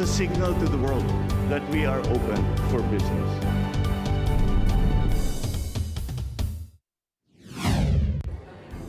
a signal to the world that we are open for business.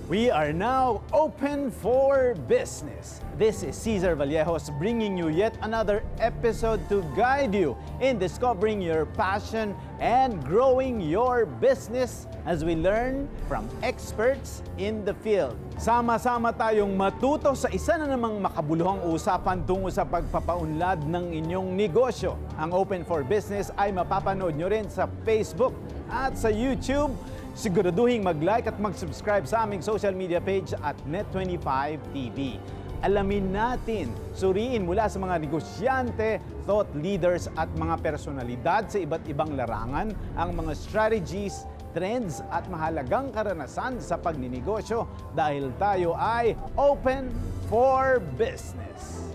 We are now open for business. This is 𝗙𝗍𝗏𝗏𝗏 bringing you yet another episode to guide you in discovering your passion and growing your business as we learn from experts in the field. Sama-sama tayong matuto sa isa na namang makabuluhang usapan tungo sa pagpapaunlad ng inyong negosyo. Ang Open for Business ay mapapanood nyo rin sa Facebook at sa YouTube. Siguraduhin mag-like at mag-subscribe sa aming social media page at Net25TV. Alamin natin, suriin mula sa mga negosyante, thought leaders at mga personalidad sa iba't ibang larangan ang mga strategies, trends at mahalagang karanasan sa pagninegosyo dahil tayo ay open for business.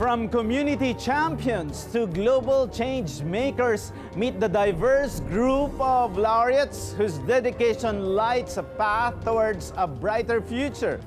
From community champions to global change makers, meet the diverse group of laureates whose dedication lights a path towards a brighter future.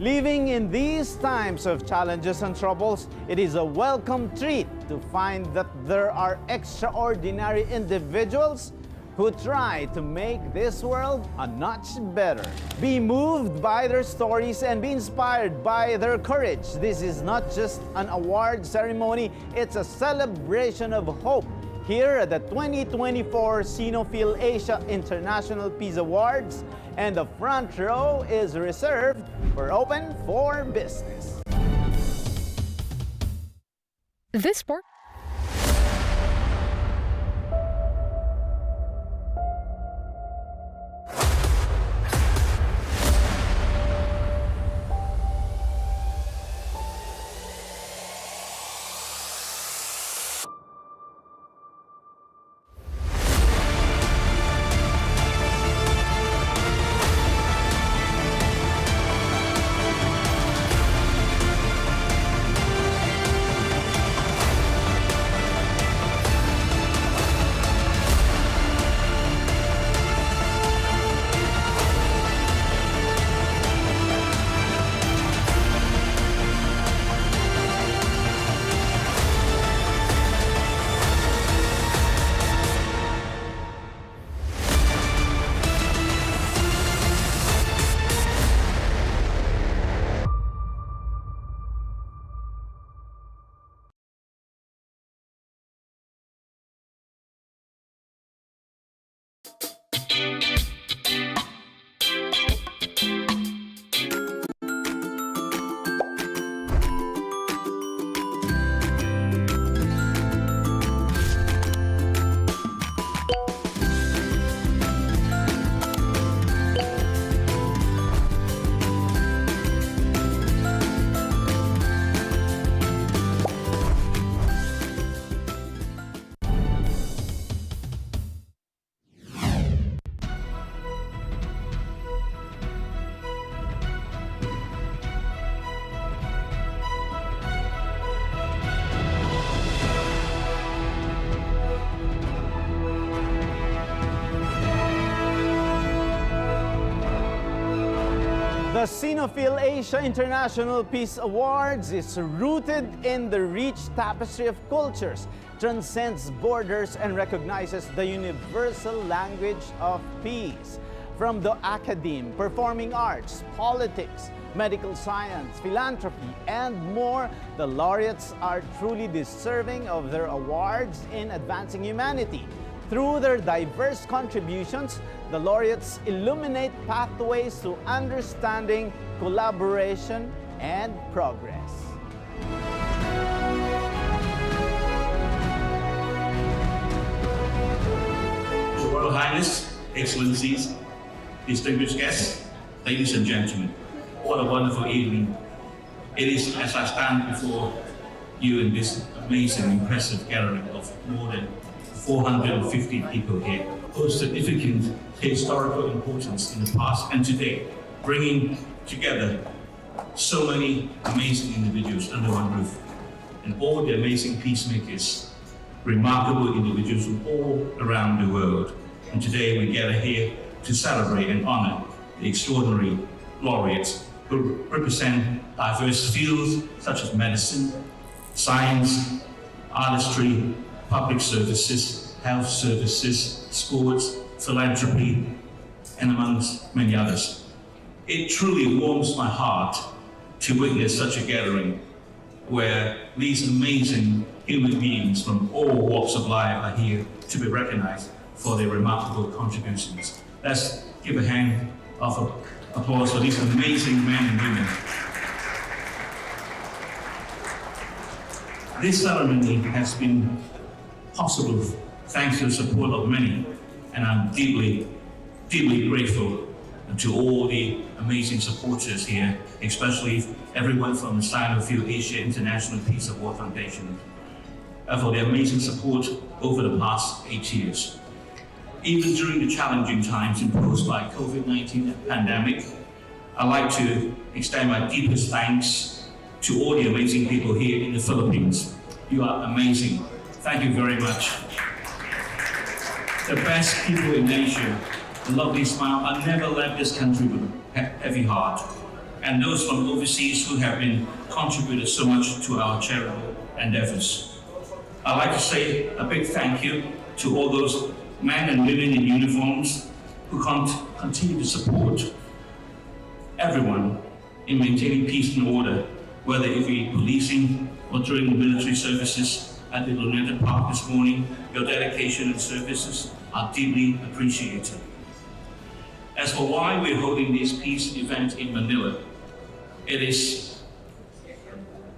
Living in these times of challenges and troubles, it is a welcome treat to find that there are extraordinary individuals who try to make this world a notch better. Be moved by their stories and be inspired by their courage. This is not just an award ceremony, it's a celebration of hope. Here at the 2024 SINO-PHIL Asia International Peace Awards, and the front row is reserved for Open for Business. This part. The SINO-PHIL Asia International Peace Awards is rooted in the rich tapestry of cultures, transcends borders, and recognizes the universal language of peace. From the academe, performing arts, politics, medical science, philanthropy, and more, the laureates are truly deserving of their awards in advancing humanity. Through their diverse contributions, the laureates illuminate pathways to understanding, collaboration, and progress. Your Royal Highness, Excellencies, distinguished guests, ladies and gentlemen, what a wonderful evening. It is as I stand before you in this amazing, impressive gathering of more than 450 people here, of significant historical importance in the past and today, bringing together so many amazing individuals under one roof, and all the amazing peacemakers, remarkable individuals from all around the world. And today we gather here to celebrate and honor the extraordinary laureates who represent diverse fields such as medicine, science, artistry, public services, health services, sports, philanthropy, and amongst many others. It truly warms my heart to witness such a gathering where these amazing human beings from all walks of life are here to be recognized for their remarkable contributions. Let's give a hand of applause for these amazing men and women. This ceremony has been possible thanks to the support of many, and I'm deeply, deeply grateful to all the amazing supporters here, especially everyone from the SINO-PHIL Asia International Peace Award Foundation, for their amazing support over the past 8 years. Even during the challenging times imposed by COVID-19 pandemic, I'd like to extend my deepest thanks to all the amazing people here in the Philippines. You are amazing. Thank you very much. The best people in Asia, a lovely smile. I never left this country with a heavy heart. And those from overseas who have been contributed so much to our charitable endeavors. I'd like to say a big thank you to all those men and women in uniforms who continue to support everyone in maintaining peace and order, whether it be policing or during the military services at the Laureate Park this morning. Your dedication and services are deeply appreciated. As for why we're holding this peace event in Manila, it is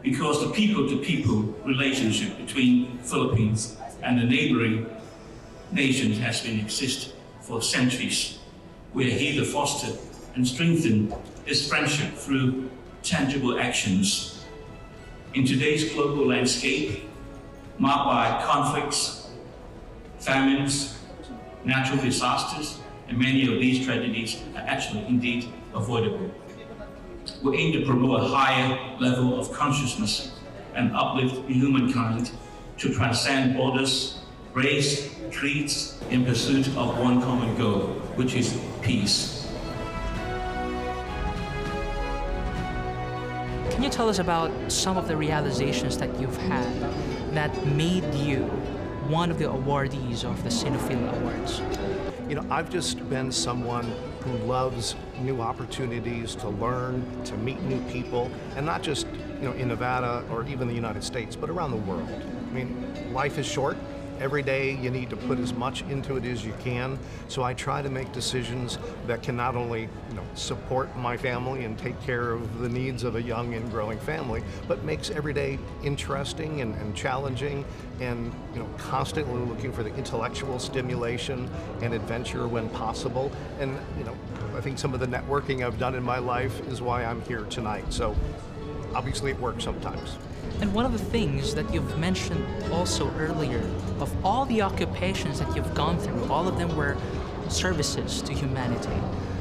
because the people-to-people relationship between Philippines and the neighboring nations has been exist for centuries. We are here to foster and strengthen this friendship through tangible actions. In today's global landscape, marked by conflicts, famines, natural disasters, and many of these tragedies are actually indeed avoidable. We aim to promote a higher level of consciousness and uplift humankind to transcend borders, race, creeds, in pursuit of one common goal, which is peace. Can you tell us about some of the realizations that you've had that made you one of the awardees of the SINO-PHIL Awards? You know, I've just been someone who loves new opportunities to learn, to meet new people, and not just, in Nevada or even the United States, but around the world. I mean, life is short. Every day you need to put as much into it as you can. So I try to make decisions that can not only, support my family and take care of the needs of a young and growing family, but makes every day interesting and challenging and, constantly looking for the intellectual stimulation and adventure when possible. And, I think some of the networking I've done in my life is why I'm here tonight. So obviously it works sometimes. And one of the things that you've mentioned also earlier, of all the occupations that you've gone through, all of them were services to humanity.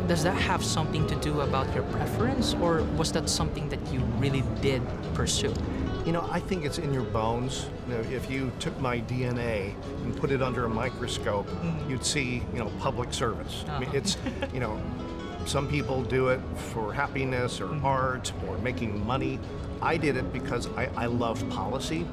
Does that have something to do about your preference, or was that something that you really did pursue? I think it's in your bones. If you took my DNA and put it under a microscope, you'd see, public service. I mean, it's, some people do it for happiness or art or making money. I did it because I love policy.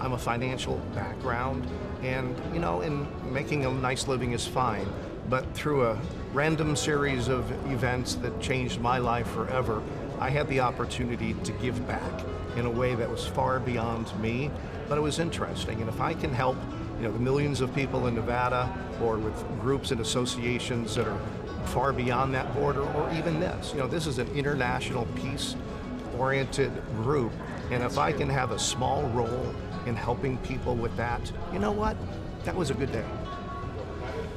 I'm a financial background, and and making a nice living is fine. But through a random series of events that changed my life forever, I had the opportunity to give back in a way that was far beyond me, but it was interesting. And if I can help, the millions of people in Nevada, or with groups and associations that are far beyond that border, or even this, this is an international peace-oriented group, and if I can have a small role in helping people with that, you know what? That was a good day.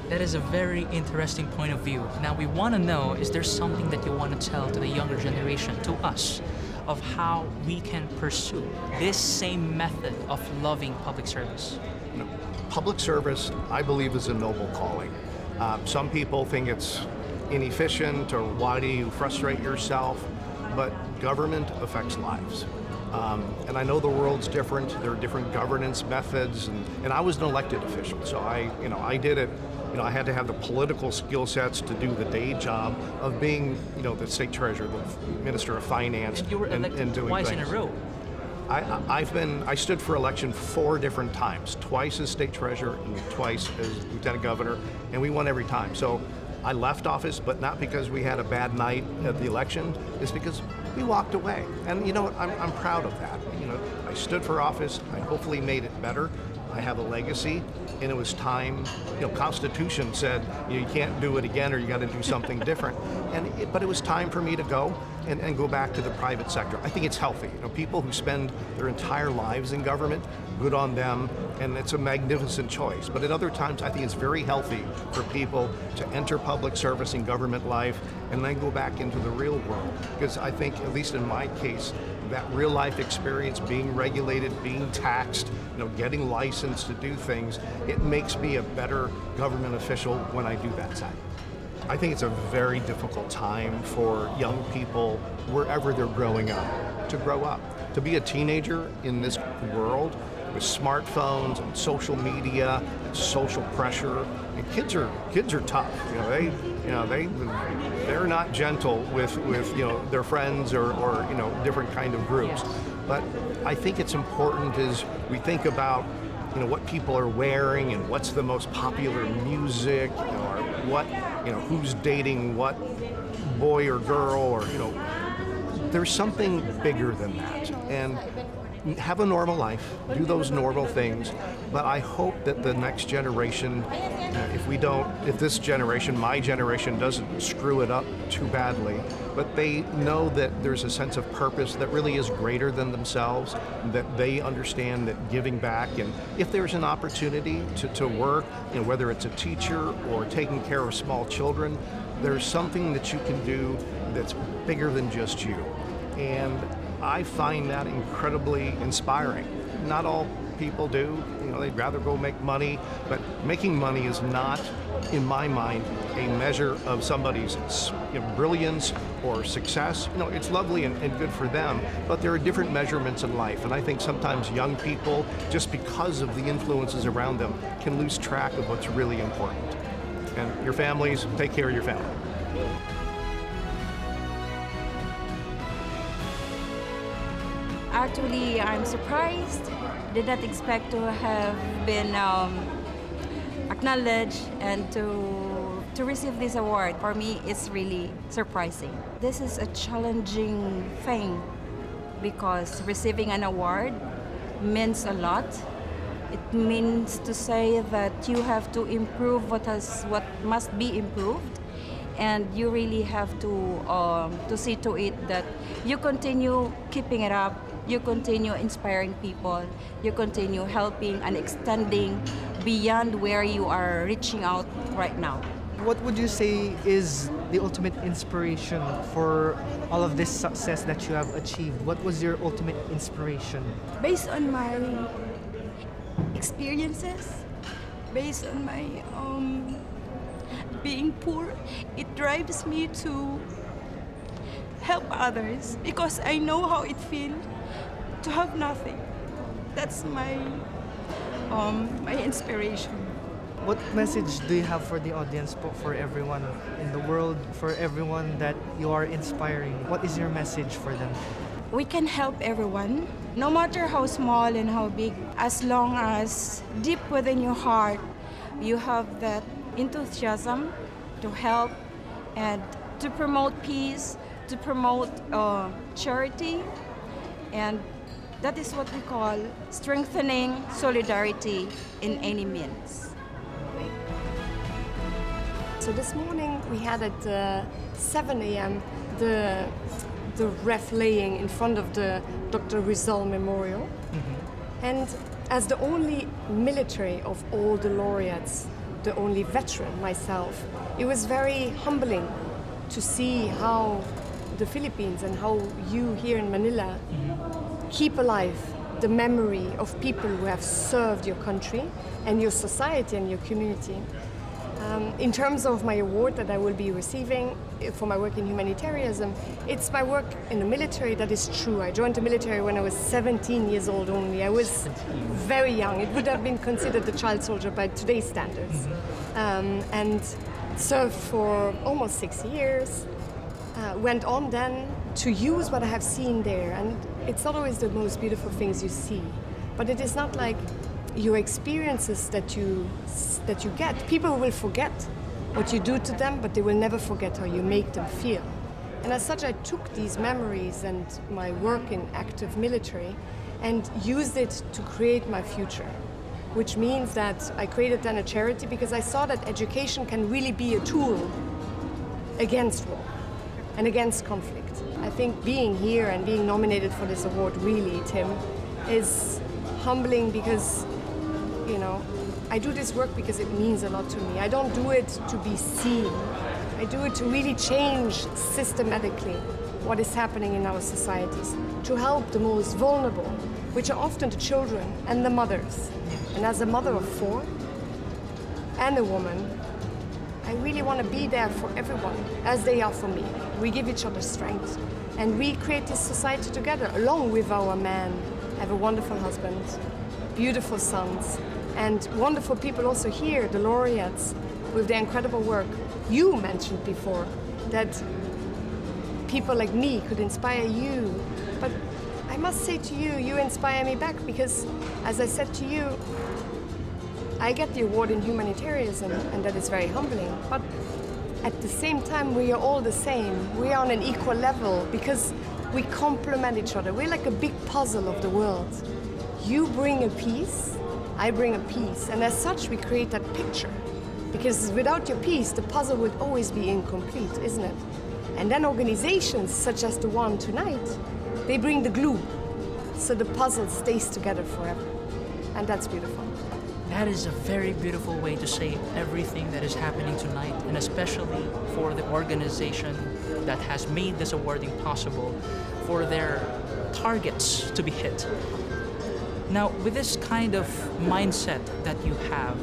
That is a very interesting point of view. Now we want to know, is there something that you want to tell to the younger generation, to us, of how we can pursue this same method of loving public service? Public service, I believe, is a noble calling. Some people think it's inefficient, or why do you frustrate yourself? But government affects lives. And I know the world's different. There are different governance methods, and I was an elected official, so I did it. I had to have the political skill sets to do the day job of being, the state treasurer, the minister of finance, and you were elected and doing twice things. in a row. I stood for election 4 different times, twice as state treasurer and twice as lieutenant governor, and we won every time. So I left office, but not because we had a bad night at the election, it's because we walked away. And you know what, I'm proud of that. You know, I stood for office, I hopefully made it better. I have a legacy, and it was time. You know, Constitution said you can't do it again, or you got to do something different. But it was time for me to go and go back to the private sector. I think it's healthy. You know, people who spend their entire lives in government, good on them, and it's a magnificent choice. But at other times, I think it's very healthy for people to enter public service in government life and then go back into the real world. Because I think, at least in my case, that real life experience, being regulated, being taxed, you know, getting licensed to do things, it makes me a better government official when I do that side. I think it's a very difficult time for young people, wherever they're growing up, to grow up. To be a teenager in this world with smartphones and social media and social pressure, and kids are tough. They're not gentle with their friends or different kind of groups. But I think it's important as we think about what people are wearing and what's the most popular music, or what who's dating what boy or girl, or there's something bigger than that. And have a normal life, do those normal things, but I hope that the next generation, if this generation, my generation, doesn't screw it up too badly, but they know that there's a sense of purpose that really is greater than themselves, that they understand that giving back, and if there's an opportunity to work, whether it's a teacher or taking care of small children, there's something that you can do that's bigger than just you. And I find that incredibly inspiring. Not all people do, they'd rather go make money, but making money is not, in my mind, a measure of somebody's brilliance or success. It's lovely and good for them, but there are different measurements in life, and I think sometimes young people, just because of the influences around them, can lose track of what's really important. And your families, take care of your family. Actually, I'm surprised. Did not expect to have been acknowledged and to receive this award. For me, it's really surprising. This is a challenging thing because receiving an award means a lot. It means to say that you have to improve what must be improved, and you really have to see to it that you continue keeping it up. You continue inspiring people, you continue helping and extending beyond where you are reaching out right now. What would you say is the ultimate inspiration for all of this success that you have achieved? What was your ultimate inspiration? Based on my experiences, based on my being poor, it drives me to help others because I know how it feels to have nothing. That's my inspiration. What message do you have for the audience, for everyone in the world, for everyone that you are inspiring? What is your message for them? We can help everyone, no matter how small and how big, as long as deep within your heart you have that enthusiasm to help and to promote peace, to promote charity, and that is what we call strengthening solidarity in any means. So this morning we had at 7 a.m. the wreath laying in front of the 𝗗𝗶𝗴𝗶 𝗧𝗩 Memorial. Mm-hmm. And as the only military of all the laureates, the only veteran myself, it was very humbling to see how the Philippines and how you here in Manila keep alive the memory of people who have served your country and your society and your community. In terms of my award that I will be receiving for my work in humanitarianism, it's my work in the military that is true. I joined the military when I was 17 years old only. I was very young. It would have been considered a child soldier by today's standards. And served for almost 6 years. Went on then to use what I have seen there. And it's not always the most beautiful things you see, but it is not like your experiences that you get. People will forget what you do to them, but they will never forget how you make them feel. And as such, I took these memories and my work in active military and used it to create my future, which means that I created then a charity because I saw that education can really be a tool against war and against conflict. I think being here and being nominated for this award really, Tim, is humbling because, you know, I do this work because it means a lot to me. I don't do it to be seen. I do it to really change systematically what is happening in our societies, to help the most vulnerable, which are often the children and the mothers. And as a mother of 4 and a woman, I really want to be there for everyone, as they are for me. We give each other strength, and we create this society together, along with our men. I have a wonderful husband, beautiful sons, and wonderful people also here, the laureates, with their incredible work. You mentioned before that people like me could inspire you, but I must say to you, you inspire me back because, as I said to you, I get the award in humanitarianism, and that is very humbling, but at the same time, we are all the same. We are on an equal level because we complement each other. We're like a big puzzle of the world. You bring a piece, I bring a piece, and as such, we create that picture. Because without your piece, the puzzle would always be incomplete, isn't it? And then organizations, such as the one tonight, they bring the glue, so the puzzle stays together forever. And that's beautiful. That is a very beautiful way to say everything that is happening tonight, and especially for the organization that has made this awarding possible, for their targets to be hit. Now, with this kind of mindset that you have,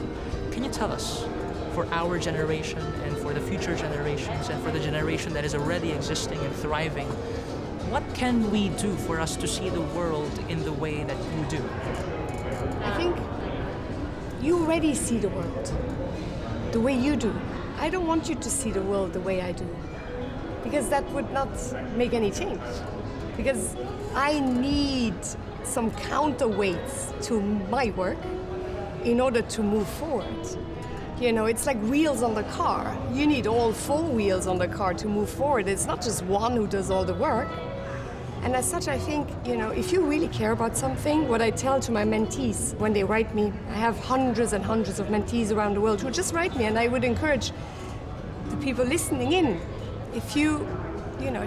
can you tell us, for our generation and for the future generations and for the generation that is already existing and thriving, what can we do for us to see the world in the way that you do? I think you already see the world the way you do. I don't want you to see the world the way I do, because that would not make any change. Because I need some counterweights to my work in order to move forward. You know, it's like wheels on the car. You need all 4 wheels on the car to move forward. It's not just one who does all the work. And as such, I think, you know, if you really care about something, what I tell to my mentees when they write me, I have hundreds and hundreds of mentees around the world who just write me, and I would encourage the people listening in, if you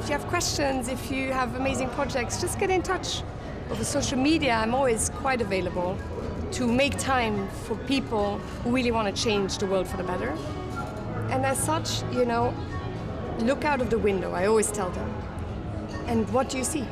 have questions, if you have amazing projects, just get in touch. Over social media, I'm always quite available to make time for people who really want to change the world for the better. And as such, you know, look out of the window, I always tell them. And what do you see?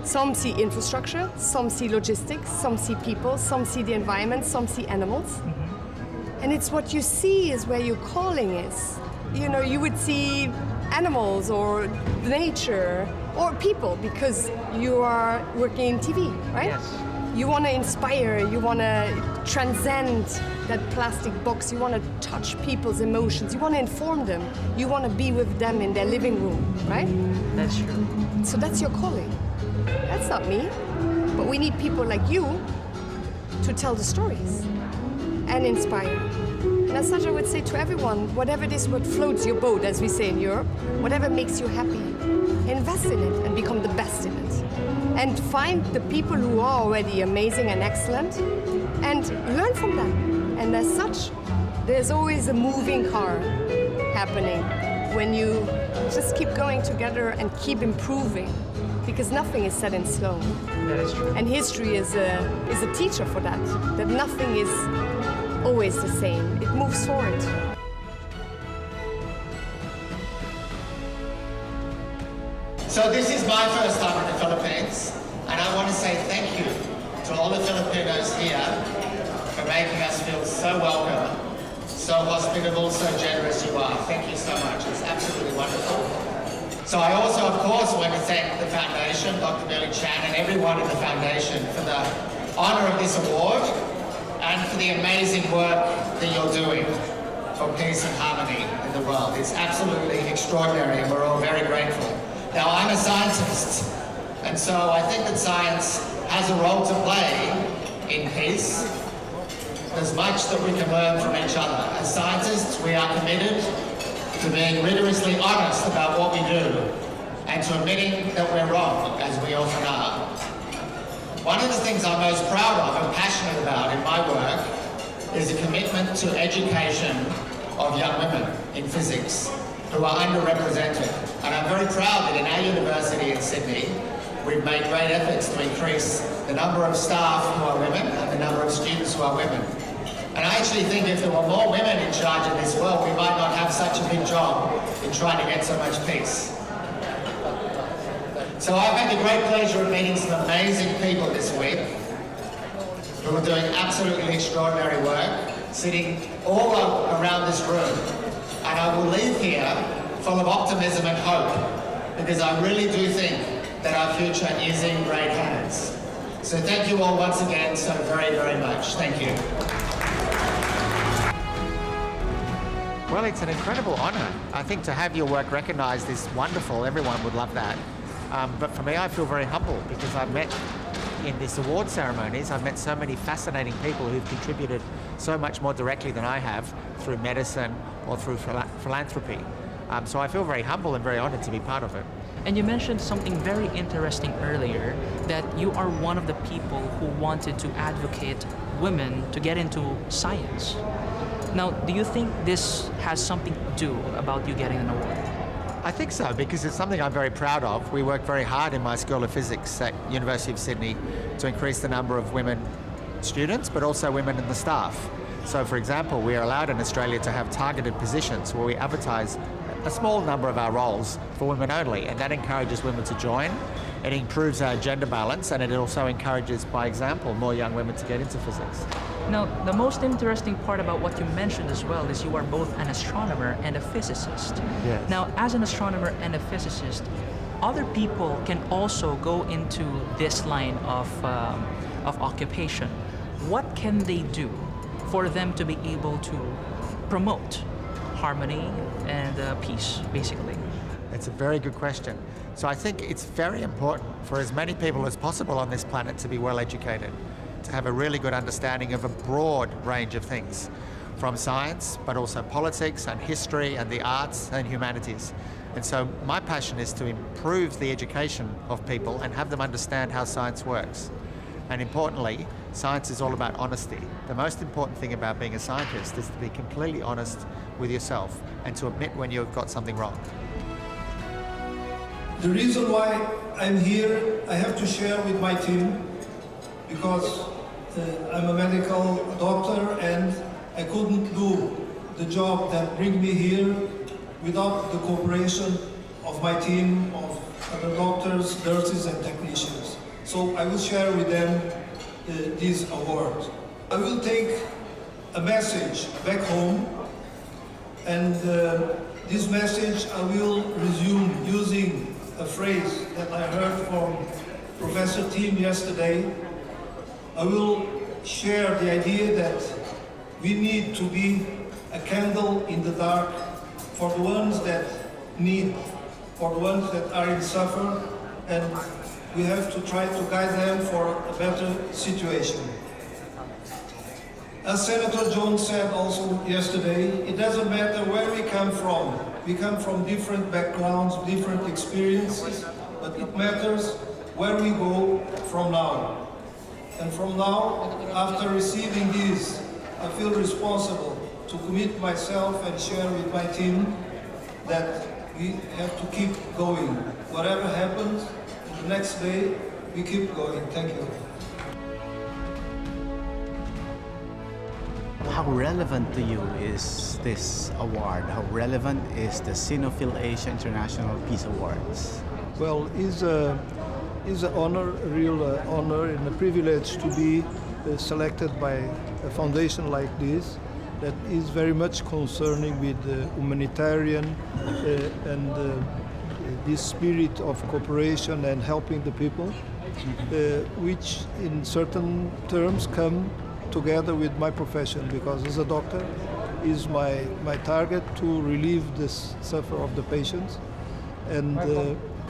Some see infrastructure, some see logistics, some see people, some see the environment, some see animals. Mm-hmm. And it's what you see is where your calling is. You know, you would see animals or nature or people because you are working in TV, right? Yes. You want to inspire, you want to transcend that plastic box, you want to touch people's emotions, you want to inform them, you want to be with them in their living room, right? That's true. So that's your calling. That's not me. But we need people like you to tell the stories and inspire. And as such, I would say to everyone, whatever it is what floats your boat, as we say in Europe, whatever makes you happy, invest in it and become the best in it. And find the people who are already amazing and excellent and learn from them. And as such, there's always a moving car happening when you just keep going together and keep improving, because nothing is set in stone. That is true. And history is a teacher for that nothing is always the same. It moves forward. So this is my first time in the Philippines, and I want to say thank you to all the Filipinos here for making us feel so welcome, so hospitable, so generous you are. Thank you so much. It's absolutely wonderful. So I also, of course, want to thank the Foundation, Dr. 𝗵𝗵𝗏, and everyone in the Foundation for the honor of this award and for the amazing work that you're doing for peace and harmony in the world. It's absolutely extraordinary, and we're all very grateful. Now, I'm a scientist, and so I think that science has a role to play in peace. There's much that we can learn from each other. As scientists, we are committed to being rigorously honest about what we do and to admitting that we're wrong, as we often are. One of the things I'm most proud of and passionate about in my work is a commitment to education of young women in physics who are underrepresented. And I'm very proud that in our university in Sydney, we've made great efforts to increase the number of staff who are women and the number of students who are women. And I actually think if there were more women in charge of this world, we might not have such a big job in trying to get so much peace. So I've had the great pleasure of meeting some amazing people this week who are doing absolutely extraordinary work, sitting all around this room. And I will leave here full of optimism and hope, because I really do think that our future is in great hands. So thank you all once again so very, very much. Thank you. Well, it's an incredible honour. I think to have your work recognised is wonderful. Everyone would love that. But for me, I feel very humble because I've met in these award ceremonies, I've met so many fascinating people who've contributed so much more directly than I have through medicine or through philanthropy. So I feel very humble and very honoured to be part of it. And you mentioned something very interesting earlier, that you are one of the people who wanted to advocate women to get into science. Now, do you think this has something to do about you getting an award? I think so, because it's something I'm very proud of. We work very hard in my School of Physics at University of Sydney to increase the number of women students, but also women in the staff. So, for example, we are allowed in Australia to have targeted positions where we advertise a small number of our roles for women only, and that encourages women to join. It improves our gender balance, and it also encourages, by example, more young women to get into physics. Now, the most interesting part about what you mentioned as well is you are both an astronomer and a physicist. Yes. Now, as an astronomer and a physicist, other people can also go into this line of occupation. What can they do for them to be able to promote harmony and peace, basically? It's a very good question. So I think it's very important for as many people as possible on this planet to be well educated, to have a really good understanding of a broad range of things, from science, but also politics and history and the arts and humanities. And so my passion is to improve the education of people and have them understand how science works. And importantly, science is all about honesty. The most important thing about being a scientist is to be completely honest with yourself and to admit when you've got something wrong. The reason why I'm here, I have to share with my team, because I'm a medical doctor and I couldn't do the job that brings me here without the cooperation of my team of other doctors, nurses and technicians. So I will share with them this award. I will take a message back home, and this message I will resume using a phrase that I heard from Professor Tim yesterday. I will share the idea that we need to be a candle in the dark for the ones that need, for the ones that are in suffer, and we have to try to guide them for a better situation. As Senator Jones said also yesterday, it doesn't matter where we come from. We come from different backgrounds, different experiences, but it matters where we go from now. And from now, after receiving this, I feel responsible to commit myself and share with my team that we have to keep going. Whatever happens, the next day, we keep going. Thank you. How relevant to you is this award? How relevant is the SINO-PHIL Asia International Peace Awards? Well, it's an honor, a real honor and a privilege to be selected by a foundation like this that is very much concerning with humanitarian and this spirit of cooperation and helping the people, which in certain terms come together with my profession, because as a doctor is my target to relieve the suffer of the patients, and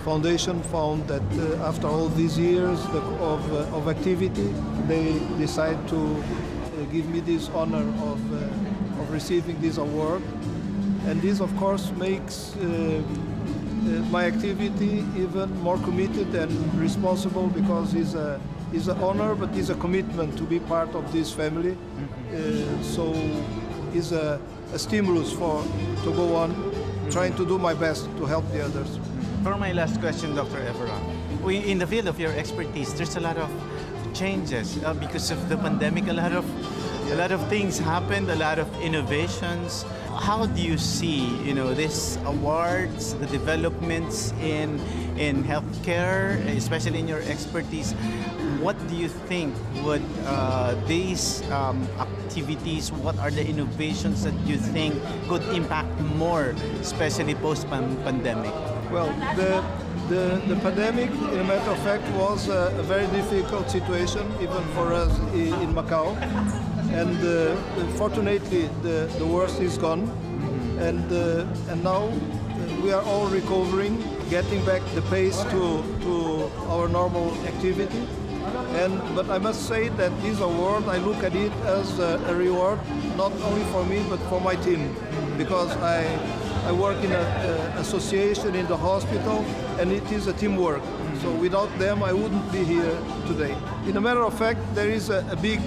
foundation found that after all these years of activity, they decide to give me this honor of receiving this award. And this, of course, makes my activity even more committed and responsible, because it's an honor, but it's a commitment to be part of this family. So it's a stimulus to go on, trying to do my best to help the others. For my last question, Dr. 𝗵𝗴𝗏, in the field of your expertise, there's a lot of changes because of the pandemic. A lot of things happened, a lot of innovations. How do you see, these awards, the developments in healthcare, especially in your expertise? What do you think would these activities, what are the innovations that you think could impact more, especially post-pandemic? Well, the pandemic, in a matter of fact, was a very difficult situation, even for us in Macau. And fortunately, the worst is gone. And now we are all recovering, getting back the pace to our normal activity. But I must say that this award, I look at it as a reward, not only for me, but for my team, because I work in an association in the hospital, and it is a teamwork. So without them, I wouldn't be here today. In a matter of fact, there is a big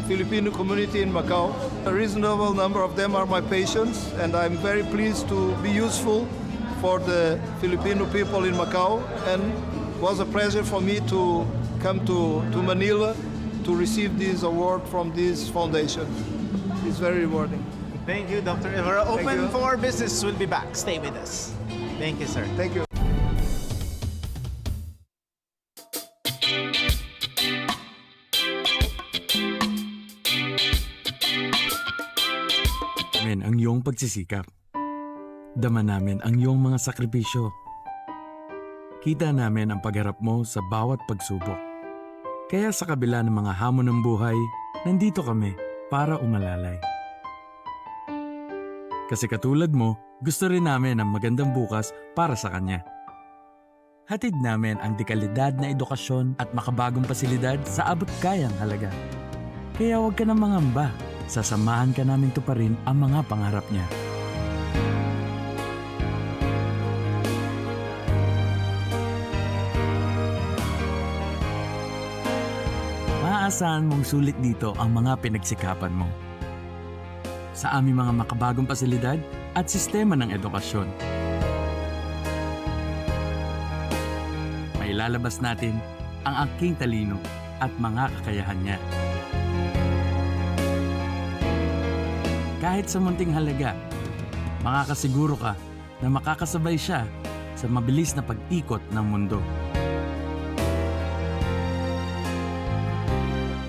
Filipino community in Macau. A reasonable number of them are my patients, and I'm very pleased to be useful for the Filipino people in Macau. And it was a pleasure for me to come to Manila to receive this award from this foundation. It's very rewarding. Thank you, Dr. 𝗵𝗏𝗏. Open for Business will be back. Stay with us. Thank you, sir. Thank you. Namin ang iyong pagsisikap. Dama namin ang iyong mga sakripisyo. Kita namin ang pagharap mo sa bawat pagsubok. Kaya sa kabila ng mga hamon ng buhay, nandito kami para umalalay. Kasi katulad mo, gusto rin namin ang magandang bukas para sa kanya. Hatid namin ang dekalidad na edukasyon at makabagong pasilidad sa abot kayang halaga. Kaya huwag ka nang mangamba. Sasamahan ka namin tuparin ang mga pangarap niya. Maaasahan mong sulit dito ang mga pinagsikapan mo. Sa aming mga makabagong pasilidad at sistema ng edukasyon. Mailalabas natin ang aking talino at mga kakayahan niya. Kahit sa munting halaga, makakasiguro ka na makakasabay siya sa mabilis na pag-ikot ng mundo.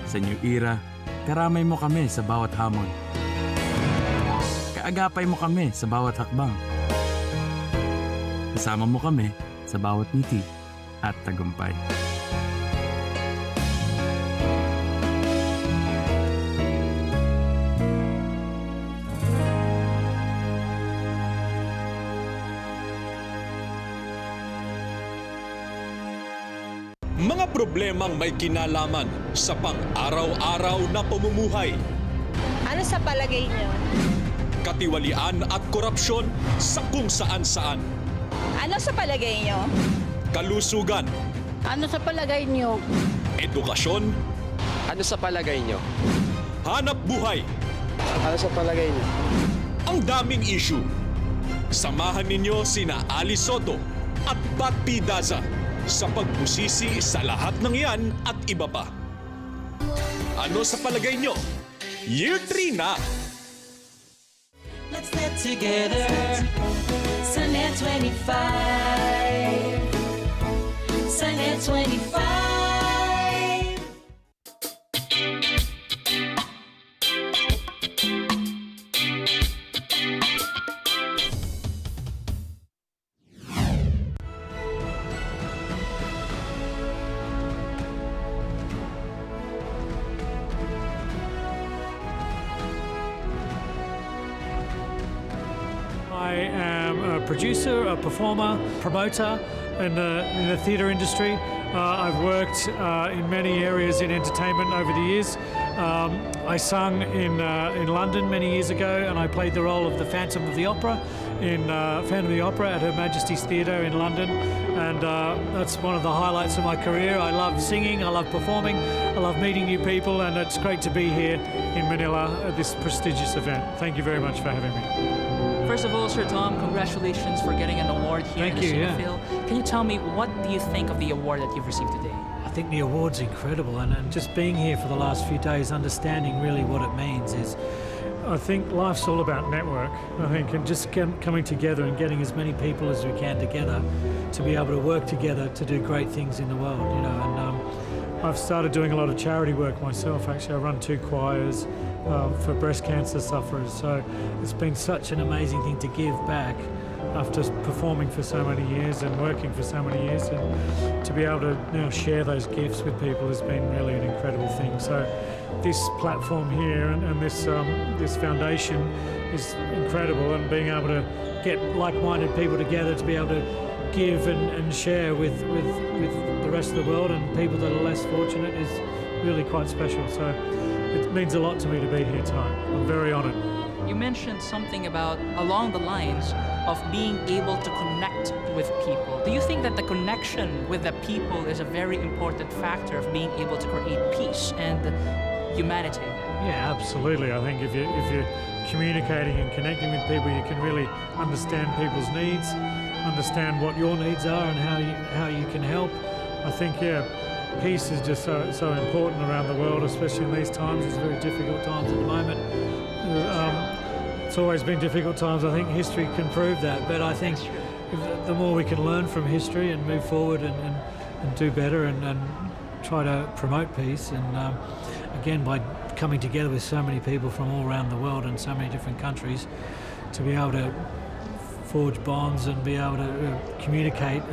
Sa New Era, karamay mo kami sa bawat hamon. Kaagapay mo kami sa bawat hakbang. Kasama mo kami sa bawat ngiti at tagumpay. Mga problemang may kinalaman sa pang-araw-araw na pamumuhay. Ano sa palagay niyo? Katiwalian at korupsyon sa kung saan-saan. Ano sa palagay niyo? Kalusugan. Ano sa palagay niyo? Edukasyon. Ano sa palagay niyo? Hanap buhay. Ano sa palagay niyo? Ang daming issue. Samahan ninyo sina Ali Soto at Bat Daza sa pagbusisi sa lahat ng yan at iba pa. Ano sa palagay nyo? Year 3 na! Let's get together. SINO-25. SINO-25. I am a producer, a performer, promoter, in the theatre industry. I've worked in many areas in entertainment over the years. I sung in London many years ago, and I played the role of the Phantom of the Opera in Phantom of the Opera at Her Majesty's Theatre in London, and that's one of the highlights of my career. I love singing, I love performing, I love meeting new people, and it's great to be here in Manila at this prestigious event. Thank you very much for having me. First of all, Sir Tom, congratulations for getting an award here in the SINO-PHIL. Can you tell me, what do you think of the award that you've received today? I think the award's incredible, and just being here for the last few days, understanding really what it means is, I think life's all about network, I think, and just coming together and getting as many people as we can together to be able to work together to do great things in the world, you know. And I've started doing a lot of charity work myself, actually. I run 2 choirs for breast cancer sufferers, so it's been such an amazing thing to give back after performing for so many years and working for so many years, and to be able to now share those gifts with people has been really an incredible thing. So this platform here and this foundation is incredible, and being able to get like-minded people together to be able to give and share with the rest of the world and people that are less fortunate is really quite special. So it means a lot to me to be here tonight. I'm very honoured. You mentioned something about along the lines of being able to connect with people. Do you think that the connection with the people is a very important factor of being able to create peace and humanity? Yeah, absolutely. I think if you're communicating and connecting with people, you can really understand people's needs, understand what your needs are and how you can help. I think, yeah, peace is just so important around the world, especially in these times. It's very difficult times at the moment. It's always been difficult times. I think history can prove that, but I think the more we can learn from history and move forward and do better and try to promote peace, and again, by coming together with so many people from all around the world and so many different countries, to be able to forge bonds and be able to communicate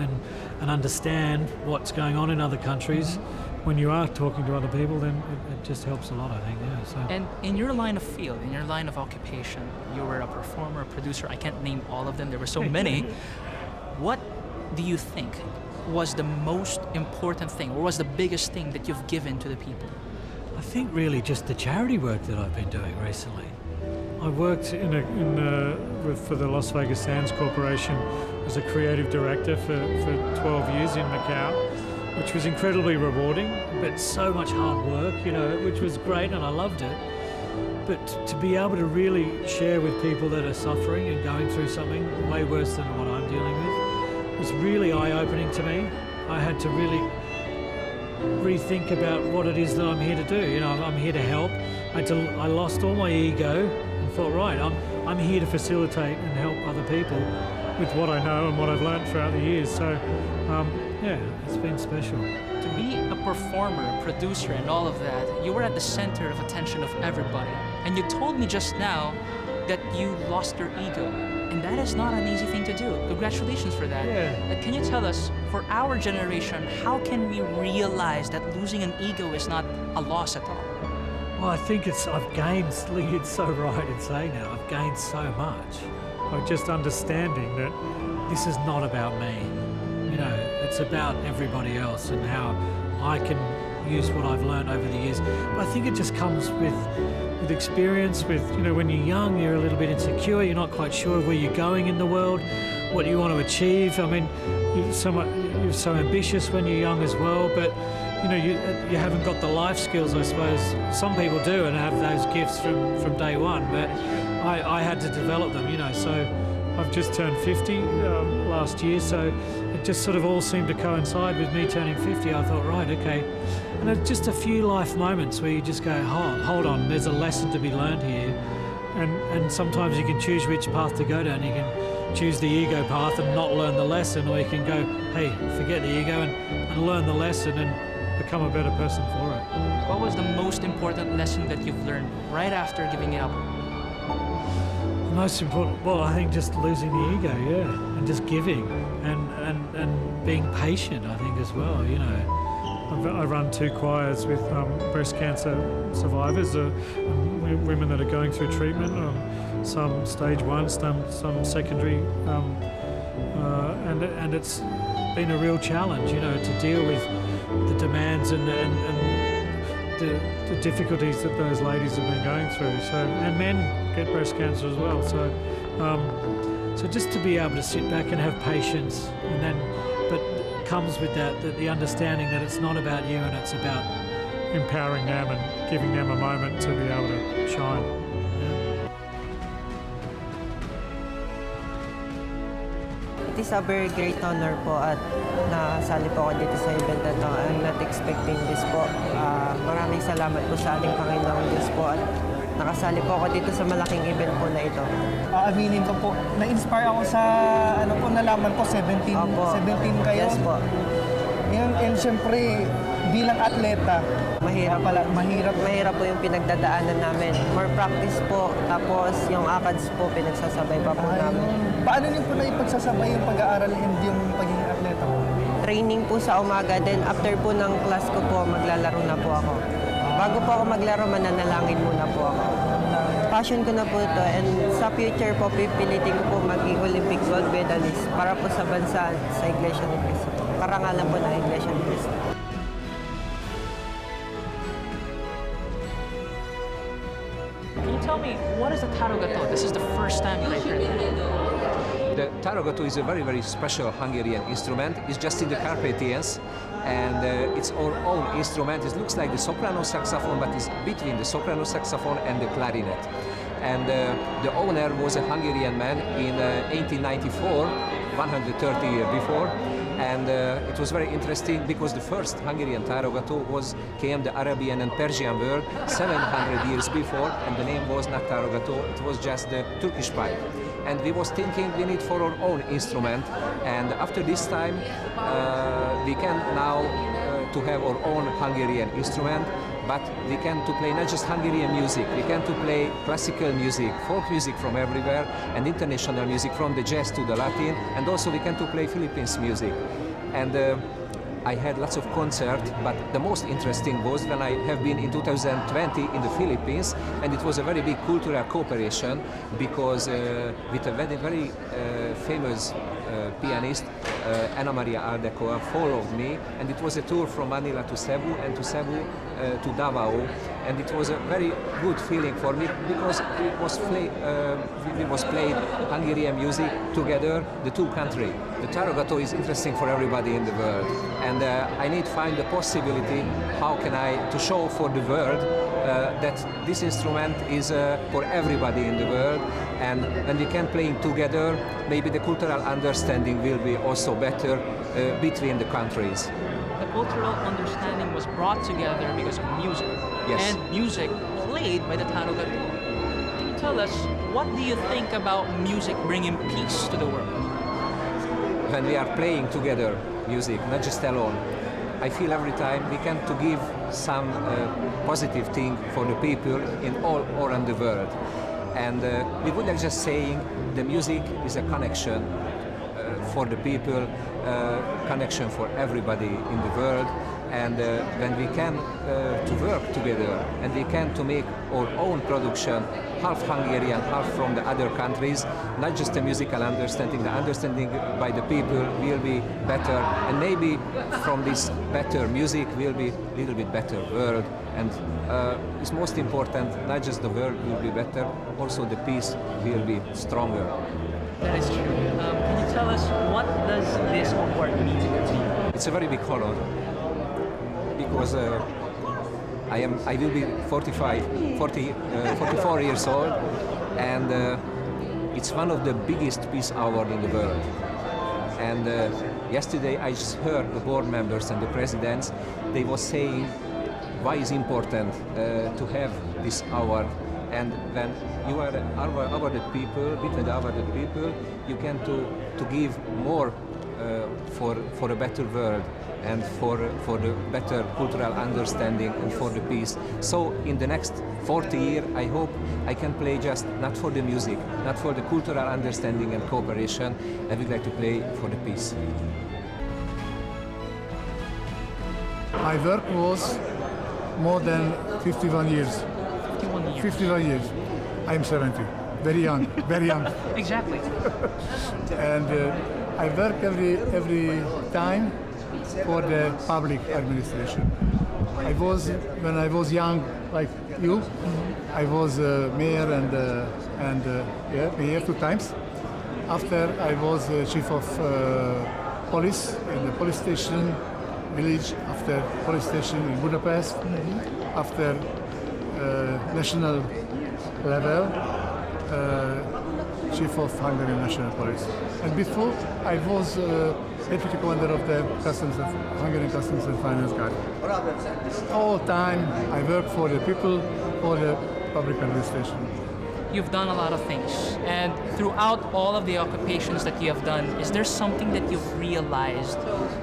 and understand what's going on in other countries. When you are talking to other people, then it just helps a lot, I think, yeah. So. And in your line of field, in your line of occupation, you were a performer, a producer, I can't name all of them, there were so many. What do you think was the most important thing, or was the biggest thing that you've given to the people? I think really just the charity work that I've been doing recently. I worked for the Las Vegas Sands Corporation as a creative director for 12 years in Macau, which was incredibly rewarding, but so much hard work, you know, which was great and I loved it. But to be able to really share with people that are suffering and going through something way worse than what I'm dealing with was really eye-opening to me. I had to really rethink about what it is that I'm here to do. You know, I'm here to help. I lost all my ego and thought, right, I'm here to facilitate and help other people with what I know and what I've learned throughout the years. So, yeah, it's been special. To be a performer, a producer, and all of that, you were at the center of attention of everybody. And you told me just now that you lost your ego. And that is not an easy thing to do. Congratulations for that. Yeah. Can you tell us, for our generation, how can we realize that losing an ego is not a loss at all? Well, I think I've gained, it's so right in saying that, I've gained so much. By just understanding that this is not about me. You know, it's about everybody else and how I can use what I've learned over the years. But I think it just comes with experience, with, you know, when you're young, you're a little bit insecure, you're not quite sure where you're going in the world, what you want to achieve. I mean, you're so ambitious when you're young as well, but you know, you haven't got the life skills, I suppose. Some people do and have those gifts from day one, but I had to develop them, you know. So I've just turned 50 last year, so it just sort of all seemed to coincide with me turning 50. I thought, right, okay. And it's just a few life moments where you just go, hold on, there's a lesson to be learned here. And sometimes you can choose which path to go down. You can choose the ego path and not learn the lesson, or you can go, hey, forget the ego and learn the lesson and become a better person for it. What was the most important lesson that you've learned right after giving it up? The most important, well, I think just losing the ego, yeah, and just giving and being patient, I think, as well, you know. I run 2 choirs with breast cancer survivors, women that are going through treatment, some stage 1, some secondary, and it's been a real challenge, you know, to deal with the demands and the difficulties that those ladies have been going through. So, and men get breast cancer as well. So, so just to be able to sit back and have patience, and then, but it comes with that the understanding that it's not about you and it's about empowering them and giving them a moment to be able to shine. It is a very great honor po at nasali po ako dito sa event na to. I'm not expecting this po. Maraming salamat po sa ating Panginoong Diyos po at nakasali po ako dito sa malaking event po na ito. Aminin ko po, na-inspire ako sa ano po nalaman ko 17 kayo. Yes po. And syempre bilang atleta, mahirap po yung pinagdadaanan namin. More practice po, tapos yung ACADS po pinagsasabay pa po namin. Paano niyo po na ipagsasabay yung pag-aaral and yung pagiging atleta po? Training po sa umaga, then after po ng class ko po, maglalaro na po ako. Bago po ako maglaro, mananalangin muna po ako. Passion ko na po ito, and sa future po, pipilitin ko po maging Olympic gold medalist para po sa bansa, sa Iglesia ni Cristo. Karangalan po ng Iglesia ni Cristo. Can you tell me, what is the 𝗗𝗶𝗴𝗶𝗏? This is the first time I heard that. The 𝗗𝗶𝗴𝗏 is a very, very special Hungarian instrument. It's just in the Carpathians, and it's our own instrument. It looks like the soprano saxophone, but it's between the soprano saxophone and the clarinet. And the owner was a Hungarian man in 1894, 130 years before. And it was very interesting because the first Hungarian 𝗗𝗶𝗴𝗏 came the Arabian and Persian world 700 years before, and the name was not 𝗗𝗶𝗏, it was just the Turkish pipe. And we was thinking we need for our own instrument, and after this time we can now to have our own Hungarian instrument, but we can to play not just Hungarian music, we can to play classical music, folk music from everywhere, and international music from the jazz to the Latin, and also we can to play Philippines music. And I had lots of concerts, but the most interesting was when I have been in 2020 in the Philippines, and it was a very big cultural cooperation because with a very famous pianist, Ana Maria Aldecoa, followed me, and it was a tour from Manila to Cebu and to Cebu to Davao, and it was a very good feeling for me because it was played Hungarian music together, the two countries. The 𝗗𝗶𝗴𝗏 is interesting for everybody in the world, and I need to find the possibility how can I to show for the world that this instrument is for everybody in the world, and when we can play together, maybe the cultural understanding will be also better between the countries. The cultural understanding was brought together because of music. Yes. And music played by the 𝗗𝗶𝗴𝗏. Can you tell us, what do you think about music bringing peace to the world? When we are playing together music, not just alone, I feel every time we can to give some positive thing for the people in all around the world. And we would like just saying the music is a connection for the people, connection for everybody in the world. And when we can to work together and we can to make our own production, half Hungarian, half from the other countries, not just the musical understanding, the understanding by the people will be better, and maybe from this better music will be a little bit better world. And it's most important, not just the world will be better, also the peace will be stronger. That is true. Can you tell us, what does this award mean to you? It's a very big honor, because I will be 44 years old, and it's one of the biggest peace awards in the world. And yesterday I just heard the board members and the presidents, they were saying why it's important to have this award. And when you are awarded people, between the awarded people, you can to give more for a better world, and for the better cultural understanding and for the peace. So in the next 40 years, I hope I can play just not for the music, not for the cultural understanding and cooperation. I would like to play for the peace. My work was more than 51 years. 51 years. I'm 70. Very young, very young. Exactly. And I work every time for the public administration. When I was young, like you, I was mayor and mayor 2 times. After I was chief of police in the police station village, after police station in Budapest, after national level, chief of Hungarian National Police. And before, I was deputy commander of the Hungarian Customs and Finance Guard. All time, I work for the people, for the public administration. You've done a lot of things, and throughout all of the occupations that you have done, is there something that you've realized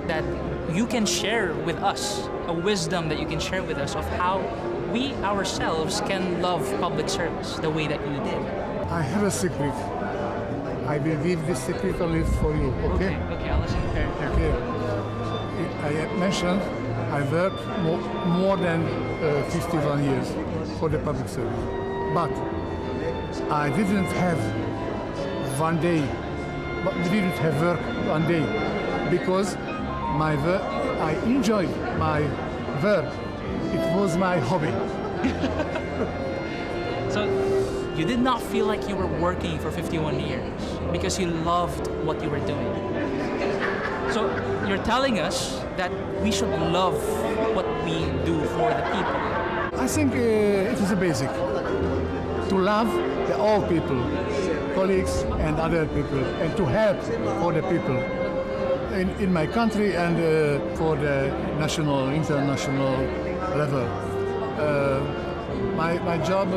that you can share with us, a wisdom that you can share with us of how we ourselves can love public service the way that you did? I have a secret. I will give this secret only for you, okay? Okay, I'll listen. Okay. I mentioned I worked more than 51 years for the public service, but I didn't have one day, but we didn't have work one day because my work, I enjoyed my work. It was my hobby. So you did not feel like you were working for 51 years because you loved what you were doing. So you're telling us that we should love what we do for the people. I think it is a basic to love all people, colleagues and other people, and to help for the people in my country and for the national, international level. My job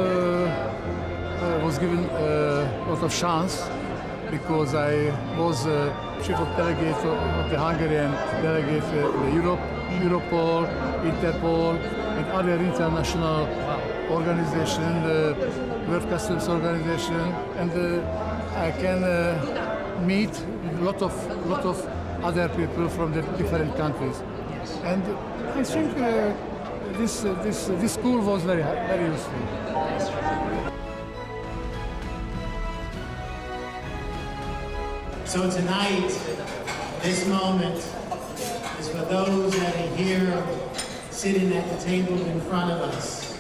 was given a lot of chance because I was chief of delegate of the Hungarian delegate in Europe, Europol, Interpol, and other international organizations, the World Customs Organization, and I can meet a lot of other people from the different countries. And I think this school was very useful. So tonight, this moment is for those that are here sitting at the table in front of us.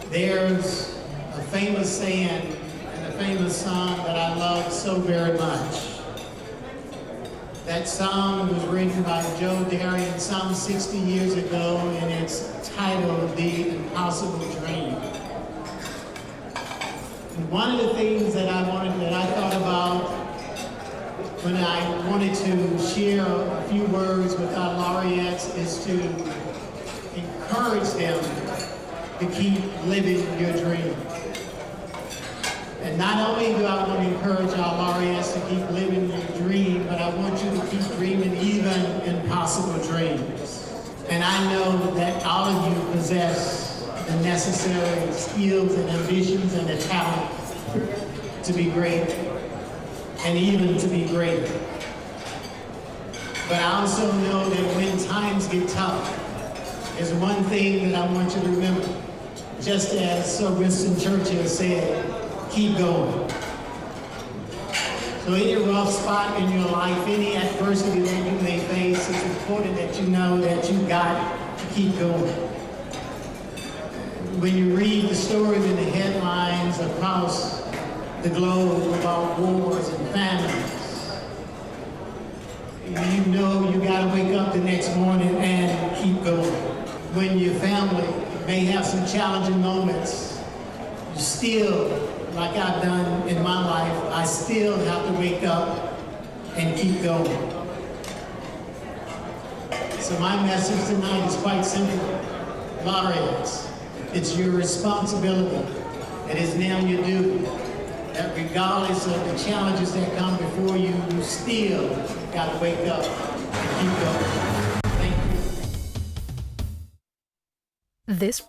There's a famous saying and a famous song that I love so very much. That song was written by 𝗗𝗶𝗴𝗶𝗏 some 60 years ago, and it's titled The Impossible Dream. And one of the things that I thought about when I wanted to share a few words with our laureates is to encourage them to keep living your dream. And not only do I want to encourage our laureates to keep living your dream, but I want you to keep dreaming even impossible dreams. And I know that all of you possess the necessary skills and ambitions and the talent to be great, and even to be great. But I also know that when times get tough, there's one thing that I want you to remember. Just as Winston Churchill said, keep going. So any rough spot in your life, any adversity that you may face, it's important that you know that you got to keep going. When you read the stories in the headlines across the globe about wars and famines, you know you gotta wake up the next morning and keep going. When your family may have some challenging moments, you still, like I've done in my life, I still have to wake up and keep going. So my message tonight is quite simple. Laureates, it's your responsibility. It is now your duty that regardless of the challenges that come before you, you still got to wake up and keep going. Thank you. This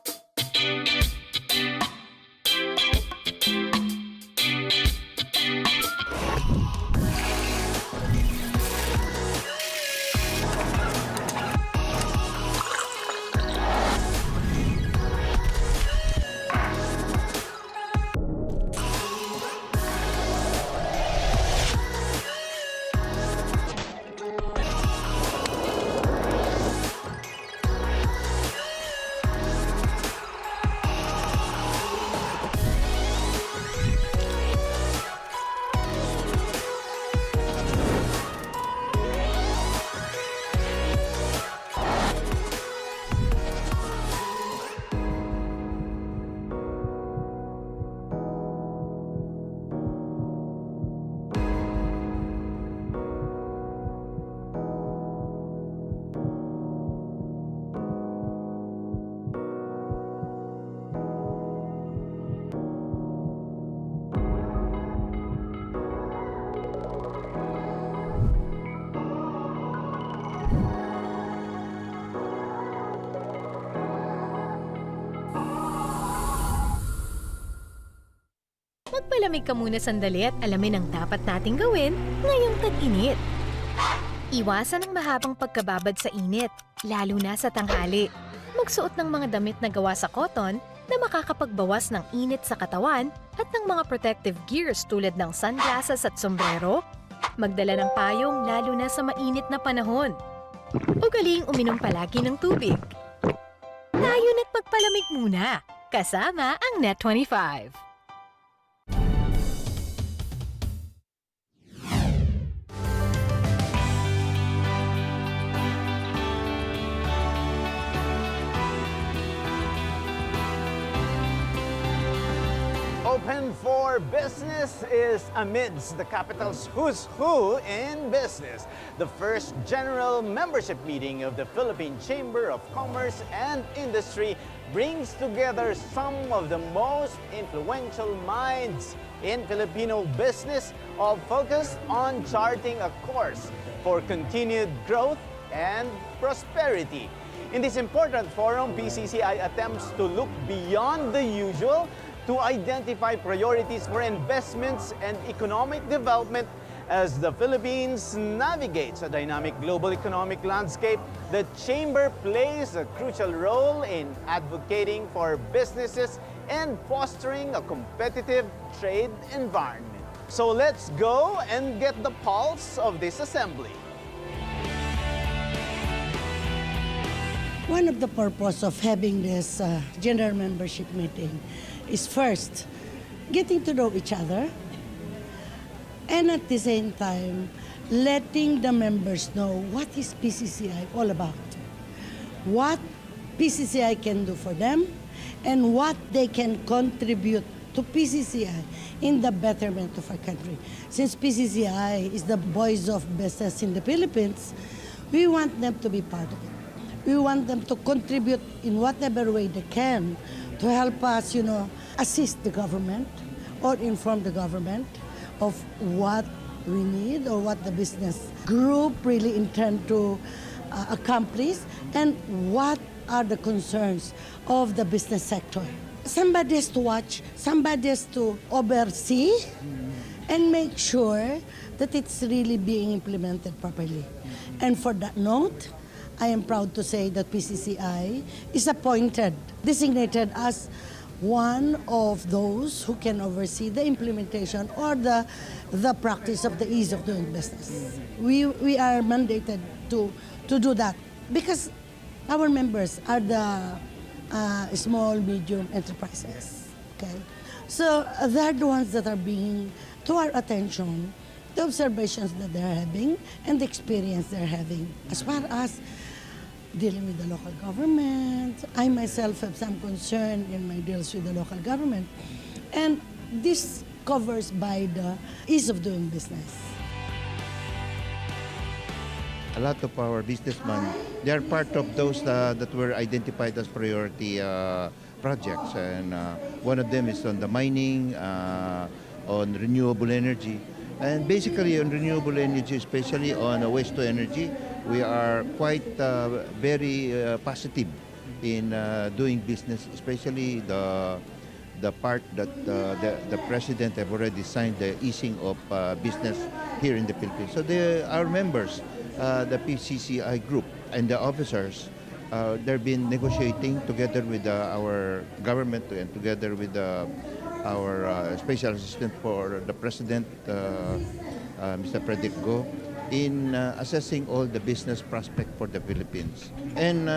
Malamig ka muna sandali at alamin ang dapat nating gawin ngayong tag-init. Iwasan ang mahabang pagkababad sa init, lalo na sa tanghali. Magsuot ng mga damit na gawa sa cotton na makakapagbawas ng init sa katawan at ng mga protective gears tulad ng sunglasses at sombrero. Magdala ng payong lalo na sa mainit na panahon. Ugaling uminom palagi ng tubig. Tayo nagpagpalamig muna, kasama ang Net25. Open for Business is amidst the capital's who's who in business. The first general membership meeting of the Philippine Chamber of Commerce and Industry brings together some of the most influential minds in Filipino business, all focused on charting a course for continued growth and prosperity. In this important forum, PCCI attempts to look beyond the usual to identify priorities for investments and economic development as the Philippines navigates a dynamic global economic landscape. The Chamber plays a crucial role in advocating for businesses and fostering a competitive trade environment. So let's go and get the pulse of this assembly. One of the purpose of having this general membership meeting is first, getting to know each other, and at the same time, letting the members know what is PCCI all about, what PCCI can do for them, and what they can contribute to PCCI in the betterment of our country. Since PCCI is the voice of business in the Philippines, we want them to be part of it. We want them to contribute in whatever way they can to help us, assist the government or inform the government of what we need or what the business group really intend to accomplish and what are the concerns of the business sector. Somebody has to watch, somebody has to oversee and make sure that it's really being implemented properly. And for that note, I am proud to say that PCCI is designated as one of those who can oversee the implementation or the practice of the ease of doing business. We are mandated to do that because our members are the small, medium enterprises. Okay, so they're the ones that are bringing to our attention the observations that they're having and the experience they're having as far as dealing with the local government. I myself have some concern in my deals with the local government. And this covers by the ease of doing business. A lot of our businessmen, they are part of those that were identified as priority projects. And one of them is on the mining, on renewable energy. And basically on renewable energy, especially on waste to energy, we are quite very positive in doing business, especially the part that the President have already signed the easing of business here in the Philippines. So our members, the PCCI group and the officers, they've been negotiating together with our government and together with our special assistant for the President, Mr. Frederick Go, in assessing all the business prospect for the Philippines. And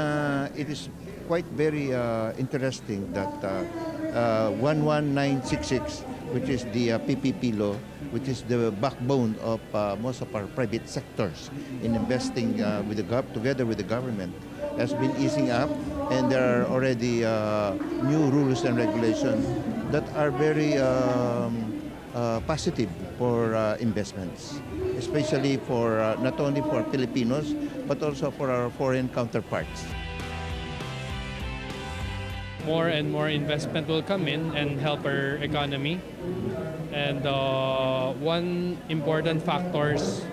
it is quite very interesting that 11966, which is the PPP law, which is the backbone of most of our private sectors in investing together with the government, has been easing up, and there are already new rules and regulations that are very positive for investments, especially for not only for Filipinos but also for our foreign counterparts. More and more investment will come in and help our economy. And one important factors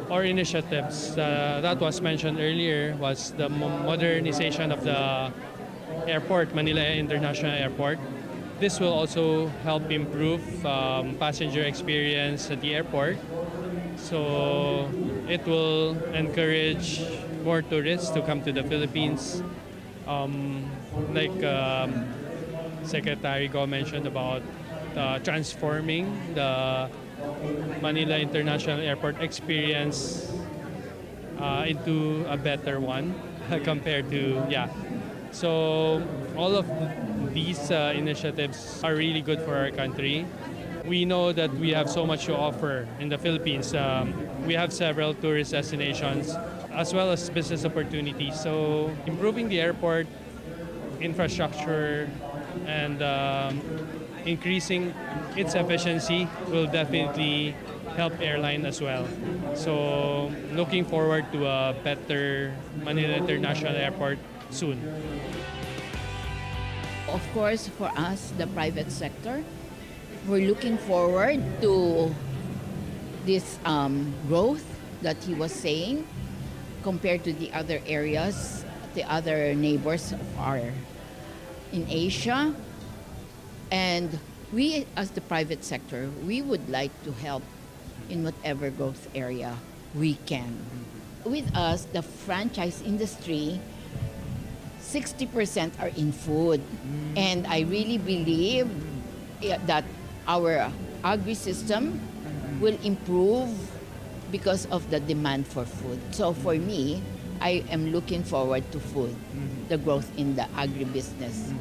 or initiatives that was mentioned earlier was the modernization of the airport, Manila International Airport. This will also help improve passenger experience at the airport. So it will encourage more tourists to come to the Philippines. Like Secretary Go mentioned about transforming the Manila International Airport experience into a better one compared to, So all of these initiatives are really good for our country. We know that we have so much to offer in the Philippines. We have several tourist destinations as well as business opportunities. So improving the airport infrastructure and increasing its efficiency will definitely help airline as well. So looking forward to a better Manila International Airport soon. Of course, for us, the private sector, we're looking forward to this growth that he was saying compared to the other areas, the other neighbors are in Asia. And we, as the private sector, we would like to help in whatever growth area we can. With us, the franchise industry, 60% are in food. And I really believe that our agri-system will improve because of the demand for food. So for me, I am looking forward to food, the growth in the agribusiness.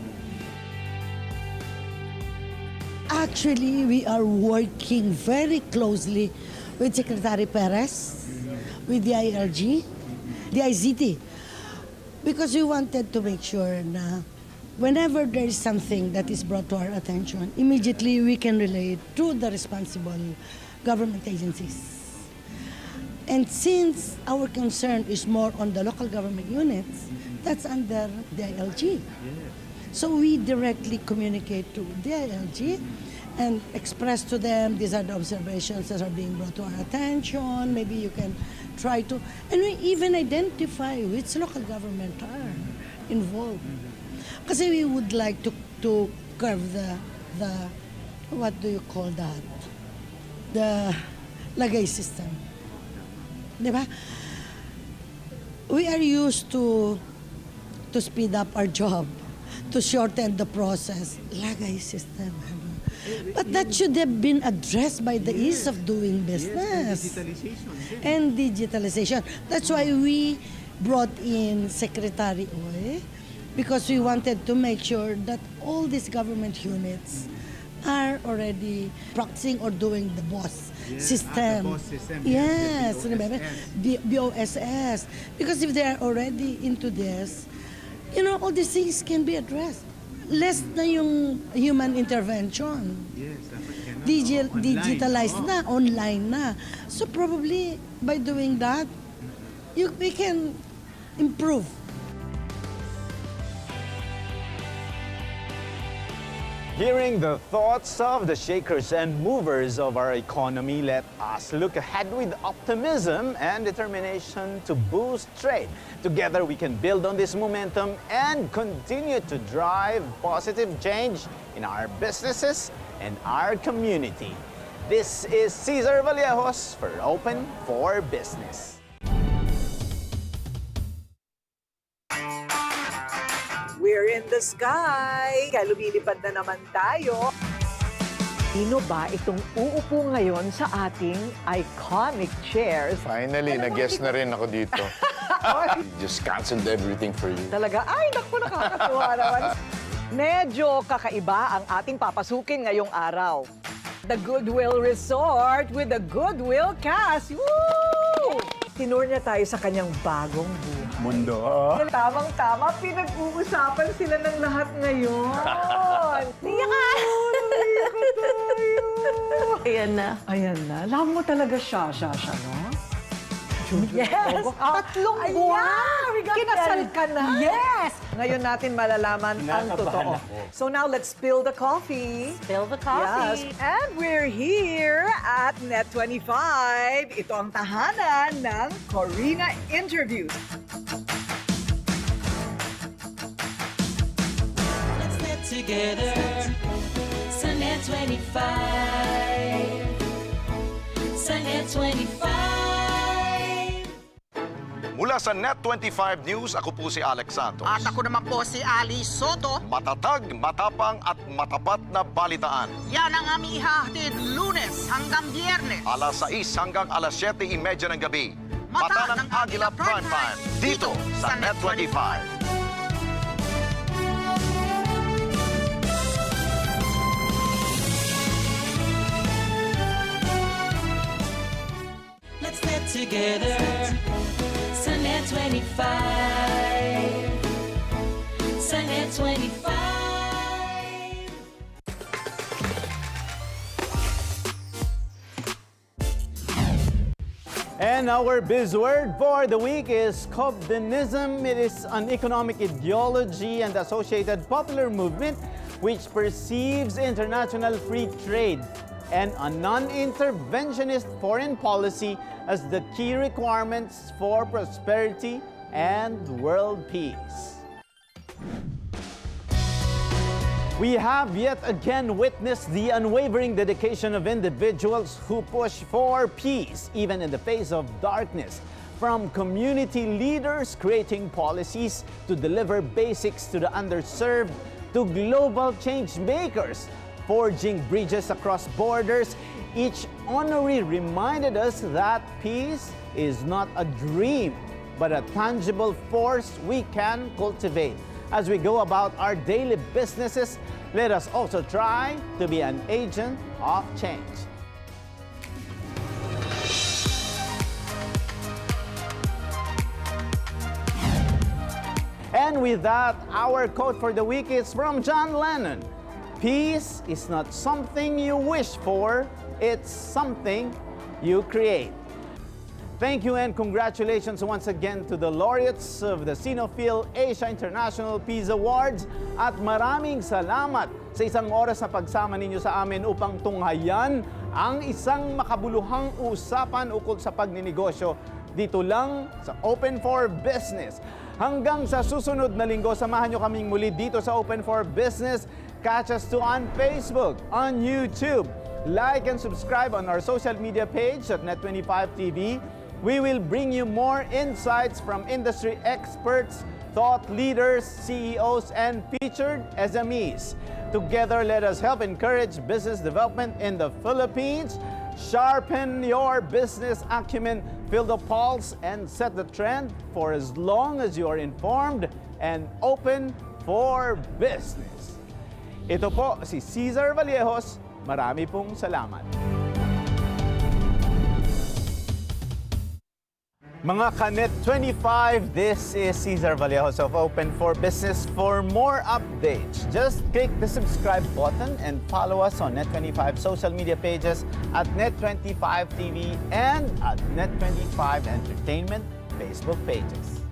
Actually, we are working very closely with Secretary Perez, with the IRG, the ICT, because we wanted to make sure na whenever there is something that is brought to our attention, immediately we can relate to the responsible government agencies. And since our concern is more on the local government units, that's under the ILG. So we directly communicate to the ILG and express to them these are the observations that are being brought to our attention. Maybe you can try to, and we even identify which local government are involved. Because we would like to curb the what do you call that? The lagay system. Diba? We are used to speed up our job, to shorten the process. Lagay system. But that should have been addressed by the ease of doing business. And digitalization. That's why we brought in Secretary Oy, because we wanted to make sure that all these government units are already practicing or doing the BOSS system. The BOSS system. Yes, the remember? BOSS. Because if they are already into this, you know, all these things can be addressed. Less na yung human intervention. Yes, Digitalized na, online na. So probably by doing that, we can improve. Hearing the thoughts of the shakers and movers of our economy, let us look ahead with optimism and determination to boost trade. Together, we can build on this momentum and continue to drive positive change in our businesses and our community. This is 𝗍𝗶𝗏𝗏 for Open for Business. We're in the sky. Kaya lumilipad na naman tayo. Sino ba itong uupo ngayon sa ating iconic chairs? Finally, nag-guess na rin ako dito. Just canceled everything for you. Talaga? Ay, naku, nakakatuwa naman. Medyo kakaiba ang ating papasukin ngayong araw. The Goodwill Resort with the Goodwill cast. Woo! Tinur niya tayo sa kanyang bagong buhay. Mundo. Tamang-tama, pinag-uusapan sila ng lahat ngayon. Tiyak ka! Ayan na. Ayan na. Alam mo talaga siya, no? Yes! Tatlong buwan! Kinasal ka na! Yes! Ngayon natin malalaman ang totoo. So now, let's spill the coffee. Spill the coffee. Yes. And we're here at Net25. Ito ang tahanan ng Corina Interviews. Let's together sa Net25. Sa Net25. Mula sa Net25 News, ako po si Alex Santos. At ako naman po si Ali Soto. Matatag, matapang at matapat na balitaan. Yan ang aming ihahatid Lunes hanggang Biyernes. Alas 6 hanggang alas 7:30 ng gabi. Mata ng Agila Prime Time. Dito sa Net25. Let's get together sa Net25. Sa Net25. And our buzzword for the week is 𝗗𝗶𝗴𝗶. It is an economic ideology and associated popular movement which perceives international free trade and a non-interventionist foreign policy as the key requirements for prosperity and world peace. We have yet again witnessed the unwavering dedication of individuals who push for peace, even in the face of darkness. From community leaders creating policies to deliver basics to the underserved, to global change makers forging bridges across borders, each honoree reminded us that peace is not a dream, but a tangible force we can cultivate. As we go about our daily businesses, let us also try to be an agent of change. And with that, our quote for the week is from John Lennon. Peace is not something you wish for, it's something you create. Thank you and congratulations once again to the laureates of the SINO-PHIL Asia International Peace Awards at maraming salamat sa isang oras na pagsama ninyo sa amin upang tunghayan ang isang makabuluhang usapan ukol sa pagninegosyo dito lang sa Open for Business. Hanggang sa susunod na linggo, samahan nyo kaming muli dito sa Open for Business. Catch us too on Facebook, on YouTube. Like and subscribe on our social media page at Net25 TV. We will bring you more insights from industry experts, thought leaders, CEOs, and featured SMEs. Together, let us help encourage business development in the Philippines. Sharpen your business acumen, feel the pulse, and set the trend for as long as you are informed and open for business. Ito po si 𝗚𝗏𝗏𝗏𝗏𝗏. Marami pong salamat. Mga ka-Net25, this is 𝗚𝗏𝗏𝗏𝗏𝗏 of Open for Business. For more updates, just click the subscribe button and follow us on Net25 social media pages at Net25 TV and at Net25 Entertainment Facebook pages.